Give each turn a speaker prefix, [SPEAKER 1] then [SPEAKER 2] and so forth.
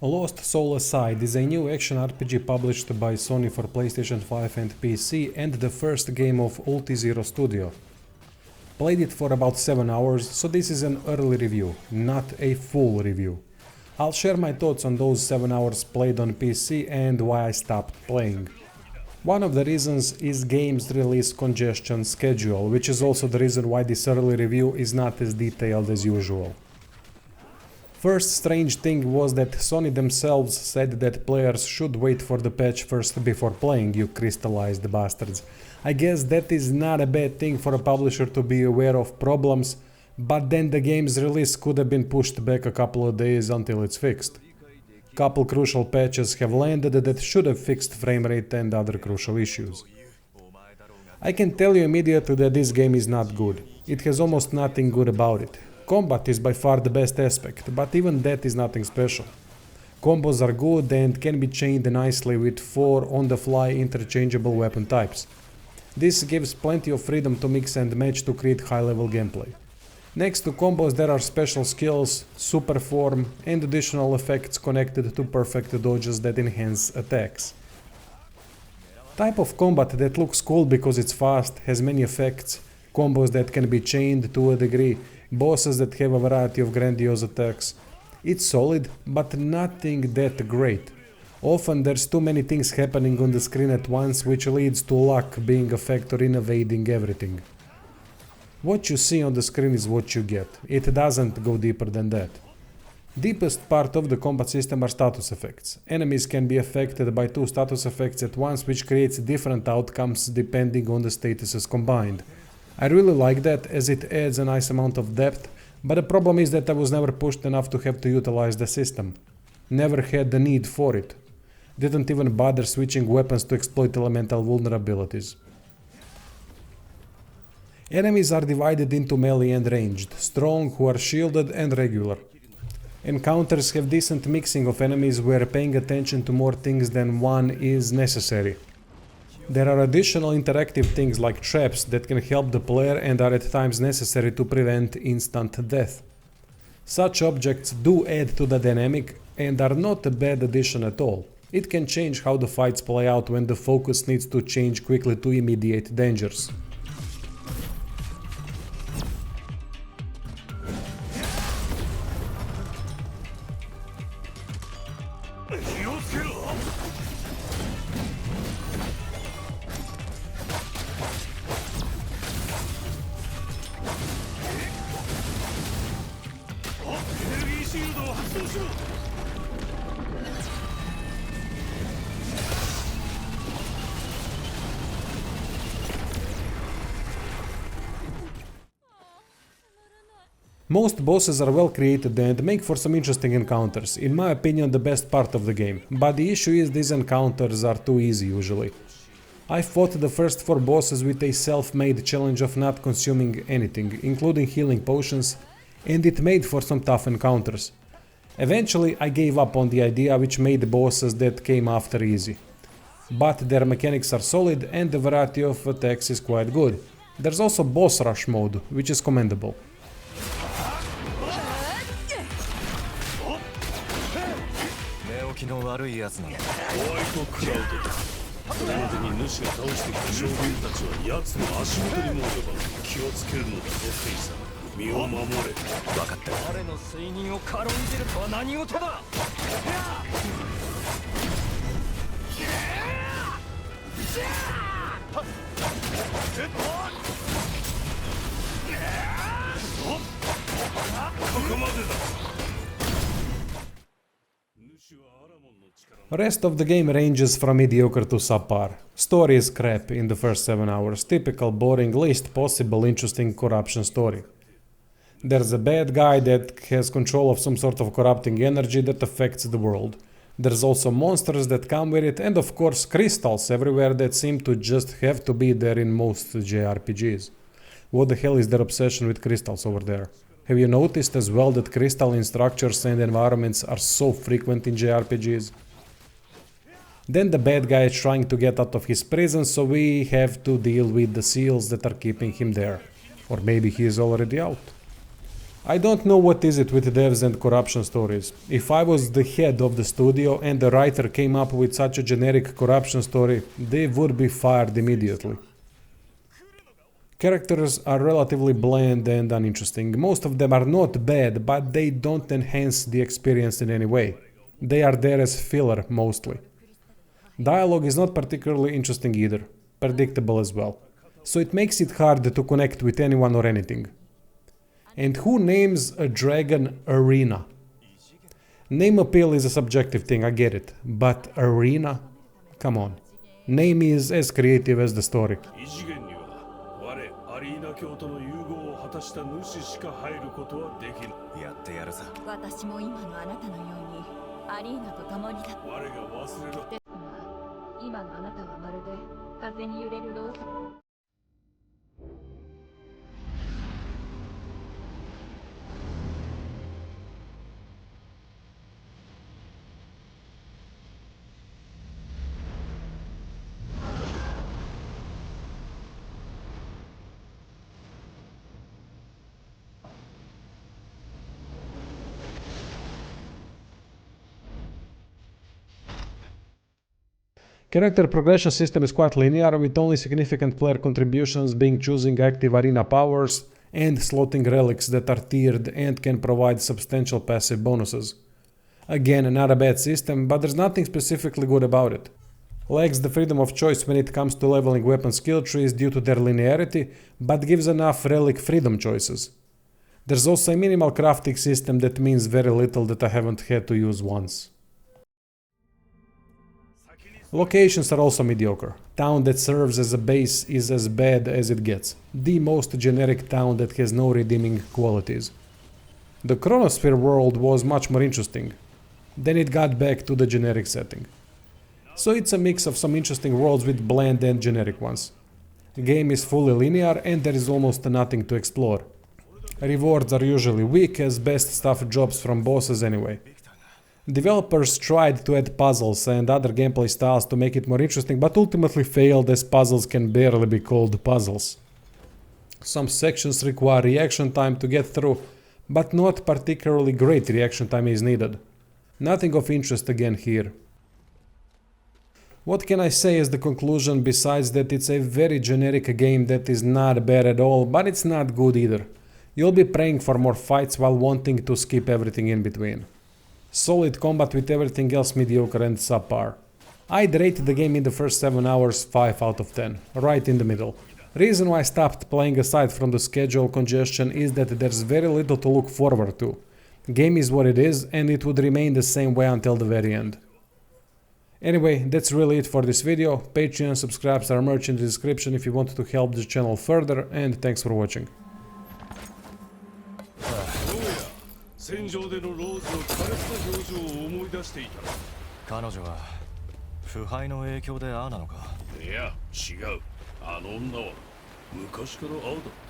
[SPEAKER 1] Lost Soul Aside is a new action RPG published by Sony for PlayStation 5 and PC and the first game of Ulti Studio. Played it for about 7 hours, so this is an early review, not a full review. I'll share my thoughts on those 7 hours played on PC and why I stopped playing. One of the reasons is game's release congestion schedule, which is also the reason why this early review is not as detailed as usual. First strange thing was that Sony themselves said that players should wait for the patch first before playing, you crystallized bastards. I guess that is not a bad thing for a publisher to be aware of problems, but then the game's release could have been pushed back a couple of days until it's fixed. Couple crucial patches have landed that should have fixed frame rate and other crucial issues. I can tell you immediately that this game is not good. It has almost nothing good about it. Combat is by far the best aspect, but even that is nothing special. Combos are good and can be chained nicely with 4 on-the-fly interchangeable weapon types. This gives plenty of freedom to mix and match to create high-level gameplay. Next to combos there are special skills, super form and additional effects connected to perfect dodges that enhance attacks. Type of combat that looks cool because it's fast, has many effects, combos that can be chained to a degree, bosses that have a variety of grandiose attacks. It's solid, but nothing that great. Often there's too many things happening on the screen at once, which leads to luck being a factor in evading everything. What you see on the screen is what you get. It doesn't go deeper than that. Deepest part of the combat system are status effects. Enemies can be affected by 2 status effects at once, which creates different outcomes depending on the statuses combined. I really like that as it adds a nice amount of depth, but the problem is that I was never pushed enough to have to utilize the system. Never had the need for it. Didn't even bother switching weapons to exploit elemental vulnerabilities. Enemies are divided into melee and ranged, strong who are shielded and regular. Encounters have decent mixing of enemies where paying attention to more things than one is necessary. There are additional interactive things like traps that can help the player and are at times necessary to prevent instant death. Such objects do add to the dynamic and are not a bad addition at all. It can change how the fights play out when the focus needs to change quickly to immediate dangers. Most bosses are well created and make for some interesting encounters, in my opinion the best part of the game, but the issue is these encounters are too easy usually. I fought the first 4 bosses with a self-made challenge of not consuming anything, including healing potions, and it made for some tough encounters. Eventually I gave up on the idea, which made the bosses that came after easy. But their mechanics are solid and the variety of attacks is quite good. There's also boss rush mode, which is commendable.
[SPEAKER 2] 気の悪いやつなんだ。
[SPEAKER 3] ホワイトクラウドだ。これまでに主が倒してきた将軍たちは奴の足元にも及ばず気をつけるのだぞテイさん。身を守れ。分かった。彼の推認を軽んじるとは何事だ。ここまでだ。
[SPEAKER 1] Rest of the game ranges from mediocre to subpar. Story is crap in the first 7 hours, typical boring least possible interesting corruption story. There's a bad guy that has control of some sort of corrupting energy that affects the world. There's also monsters that come with it and of course crystals everywhere that seem to just have to be there in most JRPGs. What the hell is their obsession with crystals over there? Have you noticed as well that crystalline structures and environments are so frequent in JRPGs? Then the bad guy is trying to get out of his prison, so we have to deal with the seals that are keeping him there. Or maybe he is already out. I don't know what is it with devs and corruption stories. If I was the head of the studio and the writer came up with such a generic corruption story, they would be fired immediately. Characters are relatively bland and uninteresting. Most of them are not bad, but they don't enhance the experience in any way. They are there as filler, mostly. Dialogue is not particularly interesting either, predictable as well. So it makes it hard to connect with anyone or anything. And who names a dragon Arena? Name appeal is a subjective thing, I get it. But Arena? Come on. Name is as creative as the story.
[SPEAKER 3] 異次元には我アリーナ教との融合を果たした主しか入ることはできぬ。
[SPEAKER 2] やってやるさ。
[SPEAKER 4] 私も今のあなたのようにアリーナと共にだ。
[SPEAKER 3] 我が忘れろ。
[SPEAKER 4] 今のあなたはまるで風に揺れるローズ。
[SPEAKER 1] Character progression system is quite linear, with only significant player contributions being choosing active arena powers and slotting relics that are tiered and can provide substantial passive bonuses. Again, not a bad system, but there's nothing specifically good about it. Lacks the freedom of choice when it comes to leveling weapon skill trees due to their linearity, but gives enough relic freedom choices. There's also a minimal crafting system that means very little that I haven't had to use once. Locations are also mediocre. Town that serves as a base is as bad as it gets. The most generic town that has no redeeming qualities. The Chronosphere world was much more interesting. Then it got back to the generic setting. So it's a mix of some interesting worlds with bland and generic ones. The game is fully linear and there is almost nothing to explore. Rewards are usually weak as best stuff drops from bosses anyway. Developers tried to add puzzles and other gameplay styles to make it more interesting, but ultimately failed as puzzles can barely be called puzzles. Some sections require reaction time to get through, but not particularly great reaction time is needed. Nothing of interest again here. What can I say as the conclusion besides that it's a very generic game that is not bad at all, but it's not good either. You'll be praying for more fights while wanting to skip everything in between. Solid combat with everything else mediocre and subpar. I'd rate the game in the first 7 hours 5 out of 10, right in the middle. Reason why I stopped playing aside from the schedule congestion is that there's very little to look forward to. Game is what it is and it would remain the same way until the very end. Anyway, that's really it for this video. Patreon, subscribes are merch in the description if you want to help the channel further, and thanks for watching.
[SPEAKER 3] 戦場でのローズの苛烈な表情を思い出していたら
[SPEAKER 2] 彼女は腐敗の影響でああなのか。
[SPEAKER 3] いや違う、あの女は昔からああだった。